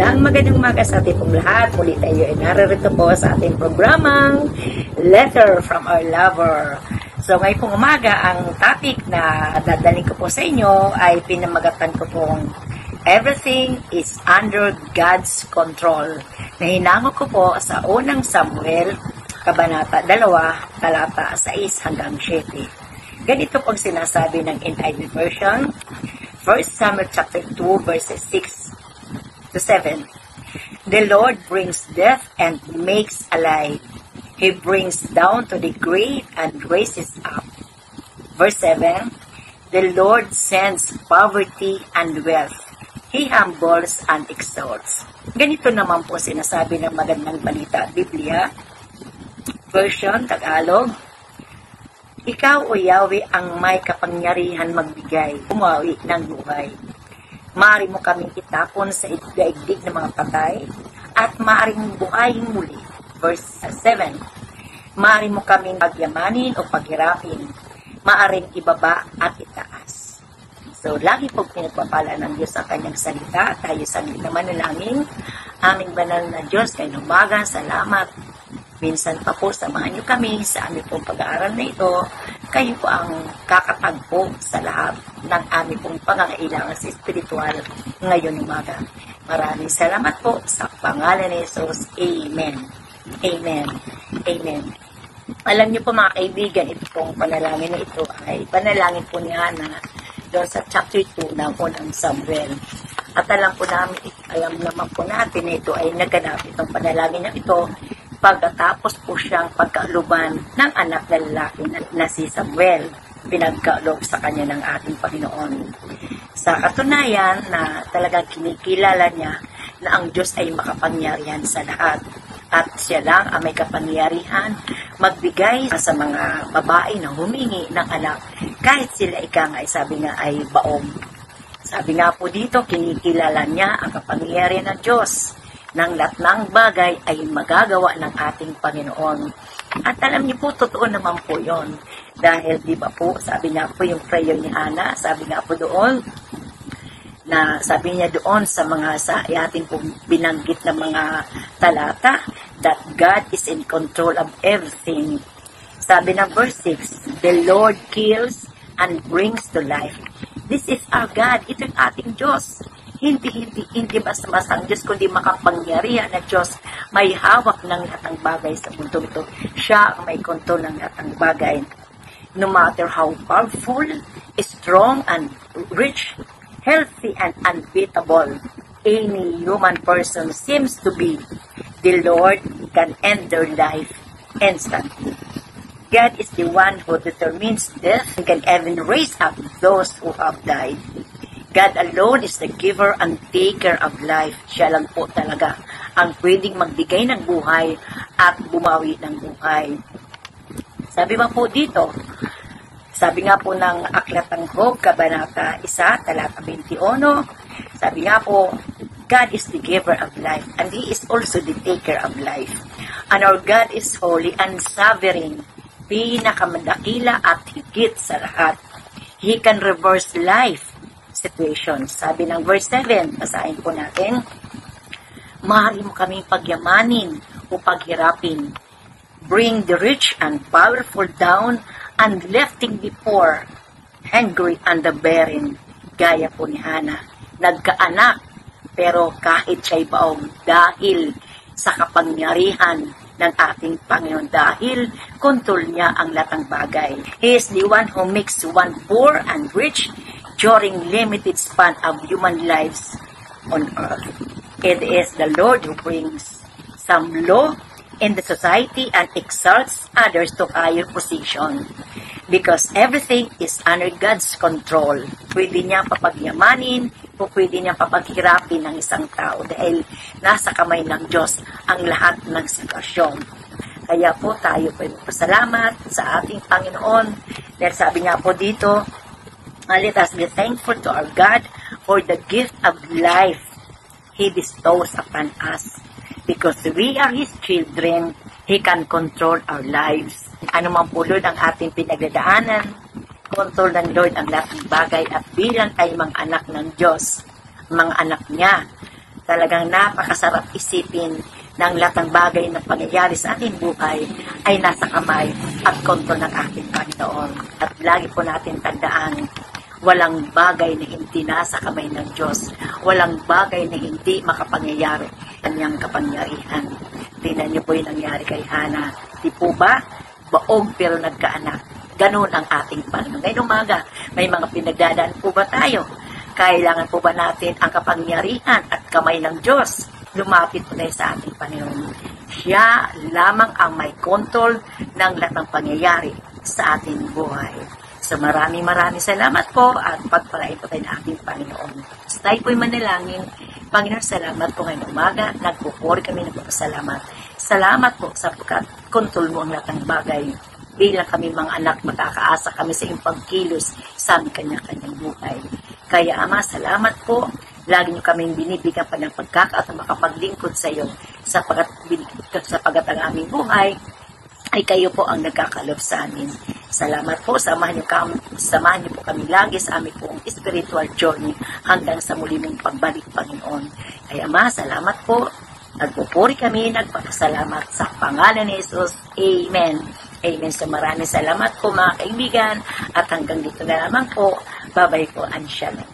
Magandang umaga sa ating pong lahat. Muli tayo ay naririto po sa ating programang Letter from Our Lover. So ngayon pong umaga, ang topic na dadaling ko po sa inyo ay pinamagatan ko pong Everything is under God's control. Nahinango ko po sa unang Samuel, Kabanata 2, talata 6 hanggang 7. Ganito pong sinasabi ng NIV version, 1 Samuel chapter 2 verses 6 to 7. The Lord brings death and makes alive. He brings down to the grave and raises up. Verse 7. The Lord sends poverty and wealth. He humbles and exalts. Ganito naman po sinasabi ng magandang balita Biblia. Version Tagalog. Ikaw o Yahweh ang may kapangyarihan magbigay, bumawi ng buhay. Maaari mo kaming itapon sa daigdig ng mga patay at maaari mong buhayin muli. Verse 7. Maaari mo kaming pagyamanin o paghirapin. Maaaring ibaba at itaas. So, lagi po pinagpapala ng Diyos ang kanyang salita. Tayo sa manalangin. Aming banal na Diyos, kay umaga, salamat. Minsan pa po, samahan niyo kami sa aming pong pag-aaral na ito. Kayo po ang kakatagpo sa lahat ng aming pong pangangailangan sa espiritual ngayon umaga. Maraming salamat po sa pangalan ni Jesus. Amen. Amen. Amen. Alam niyo po mga kaibigan, ito pong panalangin na ito ay panalangin po ni Hannah doon sa chapter 2 ng unang Samuel. At alam naman po natin na ito ay naganap itong panalangin na ito pagkatapos po siyang pagkaaluban ng anak na lalaki na si Samuel, pinagkaalog sa kanya ng ating Panginoon. Sa katunayan na talagang kinikilala niya na ang Diyos ay makapangyarihan sa lahat at siya lang ang may kapangyarihan magbigay sa mga babae na humingi ng anak kahit sila sabi nga ay baom. Sabi nga po dito, kinikilala niya ang kapangyarihan ng Diyos ng lahat ng bagay ay magagawa ng ating Panginoon. At alam niyo po, totoo naman po yon. Dahil di ba po, sabi nga po yung prayer ni Hannah, sabi nga po doon, sabi niya doon sa ating pong binanggit na mga talata, that God is in control of everything. Sabi ng verse 6, the Lord kills and brings to life. This is our God. Ito yung ating Diyos. Hindi basta-basta ang Diyos, kundi makapangyarihan na Diyos. May hawak ng lahat ng bagay sa mundo ito. Siya ang may kontrol ng lahat ng bagay. No matter how powerful, strong, and rich, healthy, and unbeatable any human person seems to be, the Lord can end their life instantly. God is the one who determines death and can even raise up those who have died. God alone is the giver and taker of life. Siya lang po talaga ang pwedeng magbigay ng buhay at bumawi ng buhay. Sabi ba po dito, sabi nga po ng Aklat ng Job, Kabanata 1, talata 21, sabi nga po, God is the giver of life and He is also the taker of life. And our God is holy and sovereign, pinakamadakila at higit sa lahat. He can reverse life situations. Sabi ng verse 7, basahin po natin, maaari mo kaming pagyamanin o paghirapin, bring the rich and powerful down, and lifting the poor, hungry and the barren. Gaya po ni Hannah, nagkaanak, pero kahit siya'y baong dahil sa kapangyarihan ng ating Panginoon, dahil kontrol niya ang lahat ng bagay. He is the one who makes one poor and rich during limited span of human lives on earth. It is the Lord who brings some low in the society and exalts others to higher position. Because everything is under God's control. Pwede niyang papagyamanin o pwede niyang papaghirapin ng isang tao dahil nasa kamay ng Diyos ang lahat ng sitwasyon. Kaya po tayo po pasalamat sa ating Panginoon. Dahil sabi nga po dito, let us be thankful to our God for the gift of life He bestows upon us. Because we are His children, He can control our lives. Ano man po Lord ang ating pinagdadaanan, kontrol ng Lord ang lahat ng bagay at bilang tayo mga anak ng Diyos, mga anak niya, Talagang napakasarap isipin ng lahat ng bagay na pangyayari sa ating buhay ay nasa kamay at kontrol ng ating Panginoon. At lagi po natin tandaan, walang bagay na hindi nasa kamay ng Diyos. Walang bagay na hindi makapangyayari kanyang kapangyarihan. Tingnan niyo po yung nangyari kay Hana. Di po ba? Baog pero nagkaanak. Ganun ang ating Panginoon. Ngayon umaga, may mga pinagdadaan po ba tayo? Kailangan po ba natin ang kapangyarihan at kamay ng Diyos? Lumapit po tayo sa ating Panginoon. Siya lamang ang may kontrol ng lahat ng pangyayari sa ating buhay. So maraming salamat po at pagpalain po tayo ng ating Panginoon. So tayo po'y manalangin. Panginoon, salamat po ngayong umaga. Nagpupuri kami ng salamat. Salamat po sapagkat kontrol mo ang lahat ng bagay. Bilang kami mga anak, makakaasa kami sa iyong pagkilos sa aming kanya-kanyang buhay. Kaya Ama, salamat po. Lagi niyo kaming binibigyan pa ng pagkakataon makapaglingkod sa iyo sapagat ang aming buhay ay kayo po ang nagkakalob sa amin. Salamat po, samahan niyo po kami lagi sa aming pong spiritual journey hanggang sa muli mong pagbalik, Panginoon. Kaya Ama, salamat po. Nagpupuri kami, nagpapasalamat sa pangalan ni Jesus. Amen. Amen. So maraming salamat po mga kaibigan at hanggang dito na lamang po. Bye-bye po and shalom.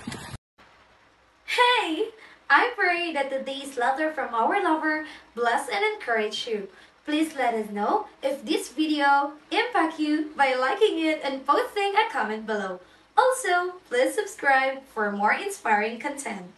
Hey! I pray that today's letter from our lover bless and encourage you. Please let us know if this video impact you by liking it and posting a comment below. Also, please subscribe for more inspiring content.